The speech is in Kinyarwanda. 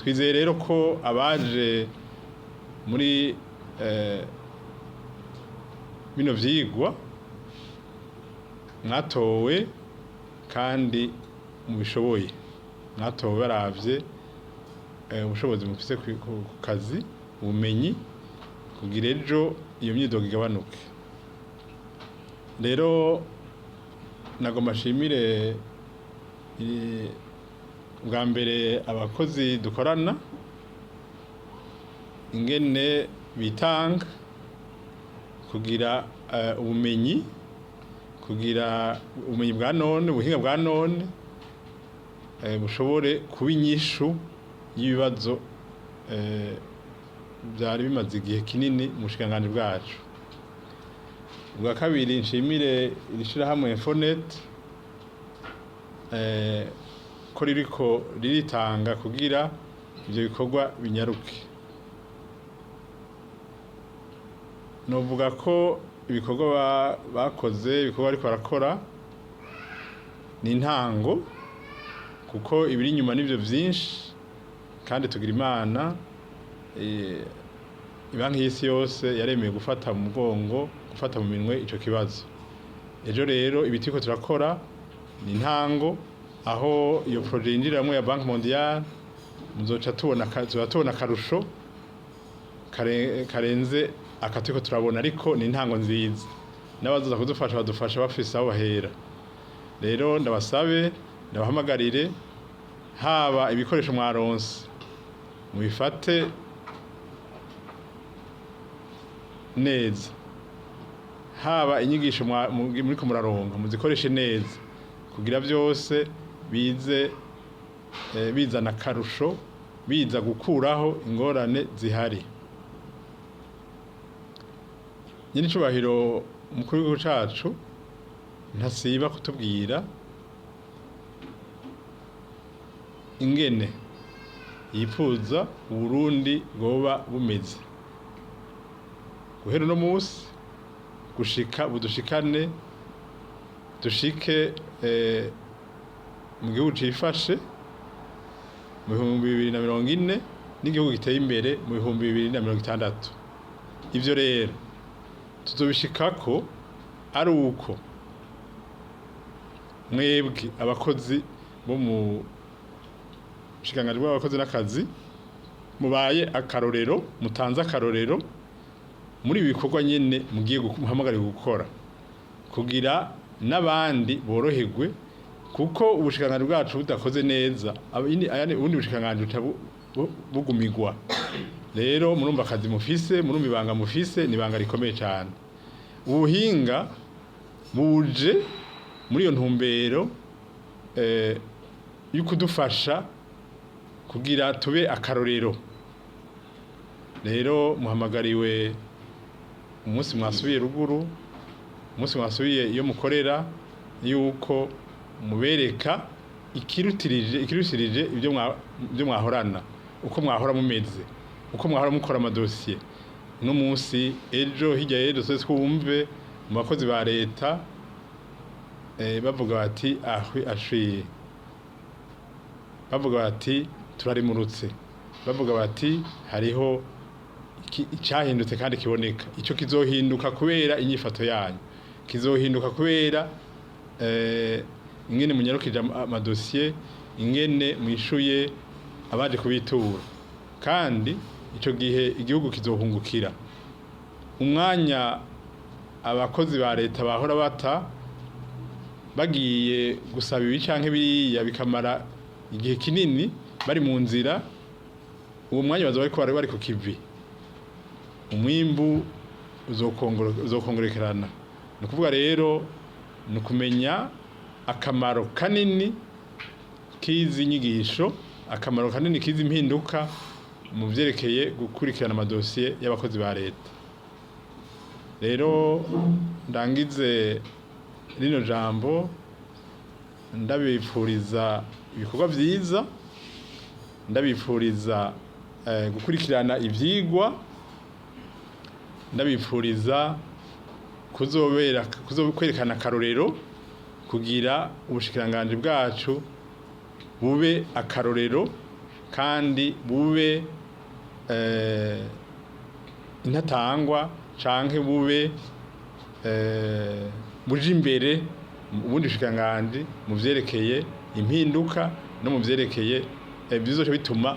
twizeye rero ko abaje muri bino vyigwa mwatowe kandi mubishoboye, mwatowe baravye ubushobozi mufise ku kazi, ubumenyi, kugira ejo iyo myidogo igabanuke. Rero nagomba nshimire bwa mbere abakozi dukorana ingene bitanga kugira ubumenyi, kugira ubumenyi bwa none, ubuhinga bwa none bushobore kuba inyishu y'ibibazo byari bimaze igihe kinini mu bushikiranganji bwacu. Ubwa kabiri nshimire irishirahamwe Infonet ko ririko riritanga kugira ivyo bikorwa binyaruke. Novuga ko ibikorwa bakoze, ibikorwa ariko barakora ni intango, kuko ibiri inyuma nivyo vyinshi, kandi tugira Imana ibanki y'isi yose yaremeye gufata mu mugongo, gufata mu minwe ico kibazo. Ejo rero ibiti ko turakora ni intango, aho iyo projet yinjiriramwo ya Banki Mondiale muzoca tubona akarusho karenze akatiko turabona, ariko ni intango nziza, n'abazoza kudufasha badufasha bafise aho bahera. Rero ndabasabe, ndabahamagarire, haba ibikoresho mwaronse mubifate neza, haba inyigisho muriko muraronka muzikoreshe neza, kugira byose bize bizana akarusho, biza gukuraho ingorane zihari. Nyiricubahiro umukuru w'igihugu cacu ntasiba kutubwira ingene yifuza Uburundi bwoba bumeze guhera uno musi gushika budushikane, dushike mu gihugu cifashe mu 2040 n'igihugu giteye imbere mu 2060. Ivyo rero tuzobishikako ari uko mwebwe abakozi bo mu bushikiranganji bw'abakozi n'akazi mubaye akarorero, mutanze akarorero muri ibi bikorwa nyene mugiye guhamagarirwa gukora, kugira n'abandi boroherwe, kuko ubushikiranganji bwacu budakoze neza ubundi bushikiranganji bugumigwa. Rero murumva akazi mufise, murumva ibanga mufise, ni ibanga rikomeye cyane. Ubuhinga buje muri iyo ntumbero y'ukudufasha kugira tube akarorero. Rero muhamagariwe umunsi mwasubiye ruguru, umunsi mwasubiye iyo mukorera, yuko mubereka ikirutirije ibyo mwahorana, uko mwahora mumeze, uko mwahora mukora amadosiye. No munsi ejo hirya y'ejo twumve mu bakozi ba leta bavuga bati ashwiye, bavuga bati turarimurutse, bavuga bati hariho icyahindutse kandi kiboneka. Icyo kizohinduka kubera inyifato yanyu, kizohinduka kubera ingene munyarukije amadosiye, ingene mwishuye abaje kubitura, kandi icyo gihe igihugu kizohungukira. Umwanya abakozi ba leta bahora bata bagiye gusaba ibi canke biriya bikamara igihe kinini bari mu nzira, uwo mwanya bazoba bari ku kivi, umwimbu uzokongerekerana. Ni ukuvuga rero ni ukumenya akamaro kanini k'izi nyigisho, akamaro kanini k'izi mpinduka mu vyerekeye gukurikirana amadosiye y'abakozi ba leta. Rero ndangize rino jambo ndabifuriza ibikorwa vyiza, ndabifuriza gukurikirana ivyigwa, ndabifuriza kuzokwerekana akarorero, kugira ubushikiranganji bwacu bube akarorero kandi bube intatangwa canke bube buje imbere ubundi bushikiranganji mu vyerekeye impinduka no mu vyerekeye bizoca bituma